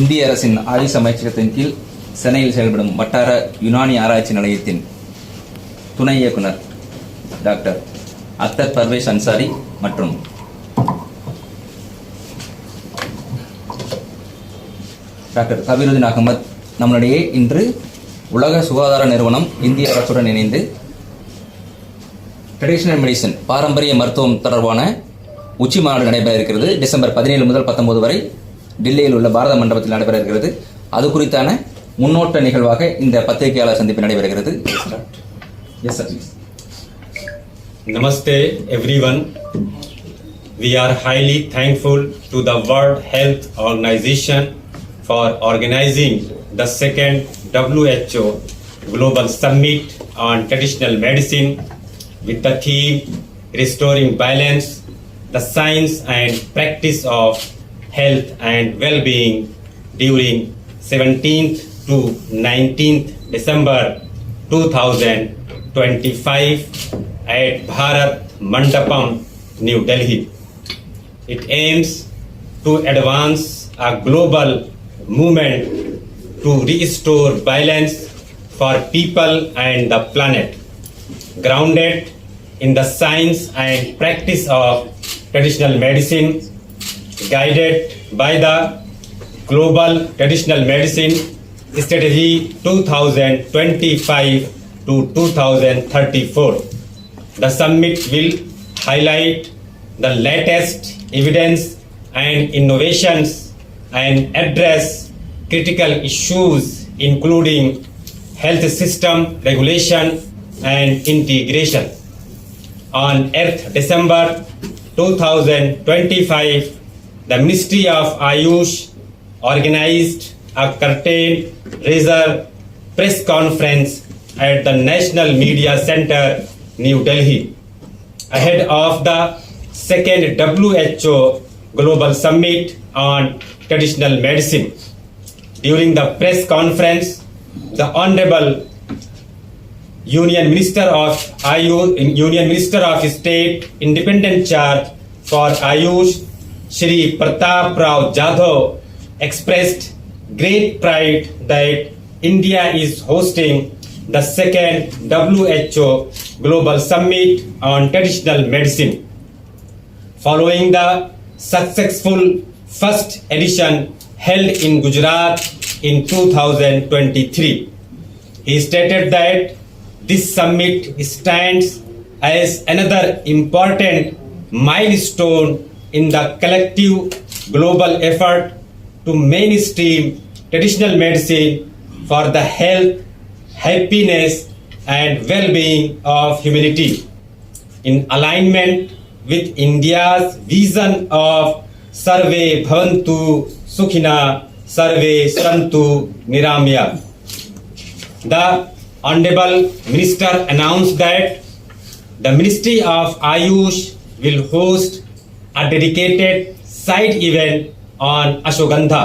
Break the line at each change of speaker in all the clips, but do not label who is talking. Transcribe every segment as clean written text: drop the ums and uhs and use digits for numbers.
இந்திய அரசின் ஆயுஷ் அமைச்சகத்தின் கீழ் சென்னையில் செயல்படும் வட்டார யுனானி ஆராய்ச்சி நிலையத்தின் துணை இயக்குனர் டாக்டர் அக்தர் பர்வேஸ் அன்சாரி மற்றும் டாக்டர் கபீருதீன் அகமது நம்மளிடையே இன்று உலக சுகாதார நிறுவனம் இந்திய அரசுடன் இணைந்து ட்ரெடிஷனல் மெடிசன் பாரம்பரிய மருத்துவம் தொடர்பான உச்சி மாநாடு நடைபெற இருக்கிறது. டிசம்பர் 17 முதல் 19 வரை டில்லியில் உள்ள பாரத மண்டபத்தில் நடைபெற இருக்கிறது. அது குறித்தான முன்னோட்ட நிகழ்வாக இந்த பத்திரிகையாளர் சந்திப்பு நடைபெறுகிறது.
Namaste everyone. We are highly thankful to the World Health Organization for organizing the second WHO Global Summit on Traditional Medicine with the theme Restoring Balance, the Science and Practice of Health and Well-being during 17th to 19th December 2025 at Bharat Mandapam, New Delhi. It aims to advance a global movement to restore balance for people and the planet, grounded in the science and practice of traditional medicine, guided by the Global Traditional Medicine Strategy 2025 to 2034. The summit will highlight the latest evidence and innovations and address critical issues including health system regulation and integration. On Earth December 2025, the Ministry of Ayush organized a curtain-raiser press conference at the National Media Center, New Delhi, ahead of the second WHO Global Summit on Traditional Medicine. During the press conference, the Honorable Union Minister of State Independent Charge for Ayush, Shri Pratap Rao Jadhav, expressed great pride that India is hosting the second WHO Global Summit on Traditional Medicine, following the successful first edition held in Gujarat in 2023. He stated that this summit stands as another important milestone in the collective global effort to mainstream traditional medicine for the health, happiness and well-being of humanity, in alignment with India's vision of Sarve Bhavantu Sukhina, Sarve Santu Niramya. The Honorable Minister announced that the Ministry of Ayush will host a dedicated side event on Ashwagandha,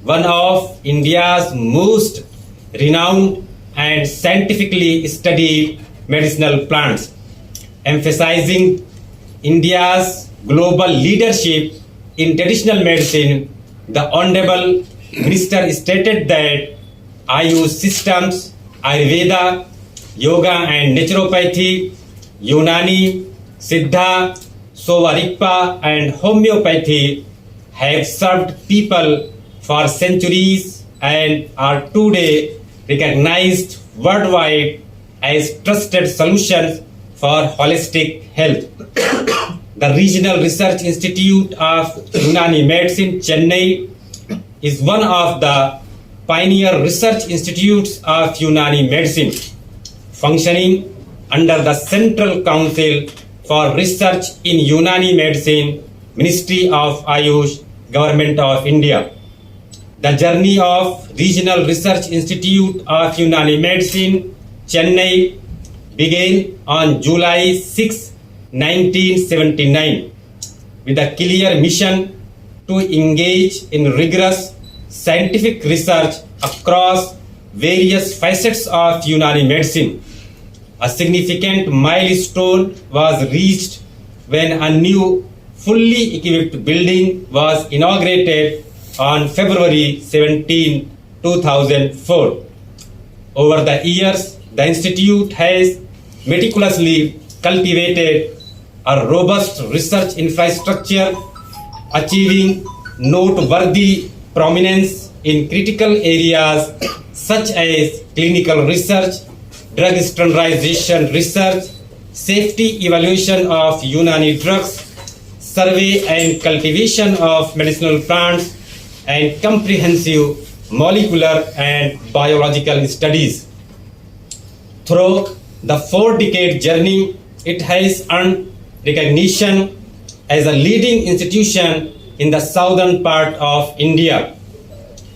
one of India's most renowned and scientifically studied medicinal plants, emphasizing India's global leadership in traditional medicine. The Honorable Minister stated that Ayush systems, Ayurveda, Yoga and Naturopathy, Unani, Siddha, Sovarikpa and Homeopathy have served people for centuries and are today recognized worldwide as trusted solutions for holistic health. The Regional Research Institute of Unani Medicine, Chennai, is one of the pioneer research institutes of Unani medicine, functioning under the Central Council for Research in Unani Medicine, Ministry of Ayush, Government of India. The journey of Regional Research Institute of Unani Medicine, Chennai, began on July 6, 1979, with a clear mission to engage in rigorous scientific research across various facets of Unani medicine. A significant milestone was reached when a new fully equipped building was inaugurated on February 17, 2004. Over the years, the institute has meticulously cultivated a robust research infrastructure, achieving noteworthy prominence in critical areas such as clinical research, drug standardization research, safety evaluation of Unani drugs, survey and cultivation of medicinal plants, and comprehensive molecular and biological studies. Through the 4-decade journey, it has earned recognition as a leading institution in the southern part of India,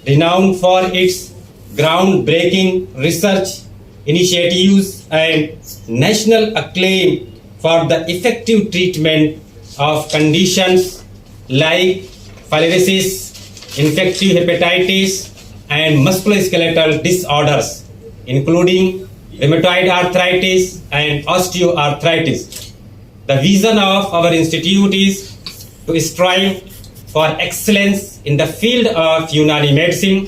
renowned for its groundbreaking research initiatives and national acclaim for the effective treatment of conditions like filariasis, infective hepatitis, and musculoskeletal disorders, including rheumatoid arthritis and osteoarthritis. The vision of our institute is to strive for excellence in the field of Unani medicine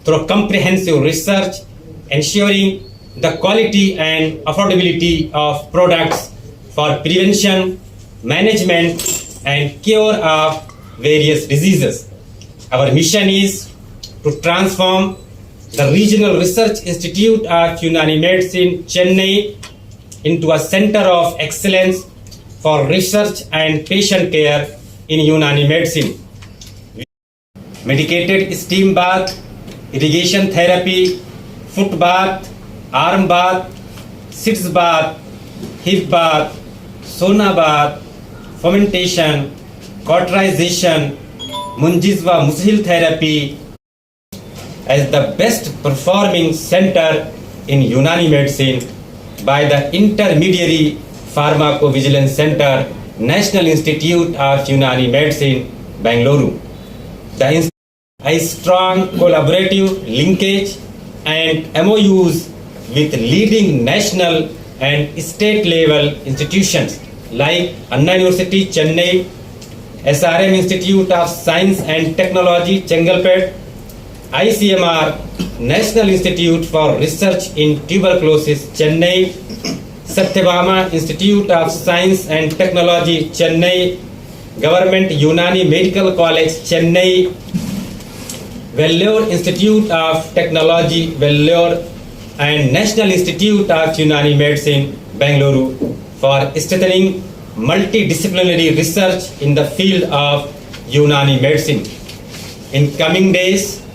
through comprehensive research, ensuring the quality and affordability of products for prevention, management, and cure of various diseases. Our mission is to transform the Regional Research Institute of Unani Medicine, Chennai, into a center of excellence for research and patient care in Unani medicine. Medicated steam bath, irrigation therapy, foot bath, arm bath, sitz bath, hip bath, sauna bath, fermentation, cauterization, Munjizwa Mushil therapy as the best performing center in Unani medicine by the Intermediary Pharmacovigilance Center, National Institute of Unani Medicine, Bangalore. The a strong collaborative linkage and MOUs with leading national and state level institutions like Anna University, Chennai, SRM Institute of Science and Technology, Chengalpet, ICMR, National Institute for Research in Tuberculosis, Chennai, Satyabhama Institute of Science and Technology, Chennai, Government Unani Medical College, Chennai, Vellore Institute of Technology, Vellore, and National Institute of Unani Medicine, Bangalore, for strengthening multidisciplinary research in the field of Unani medicine. In coming days,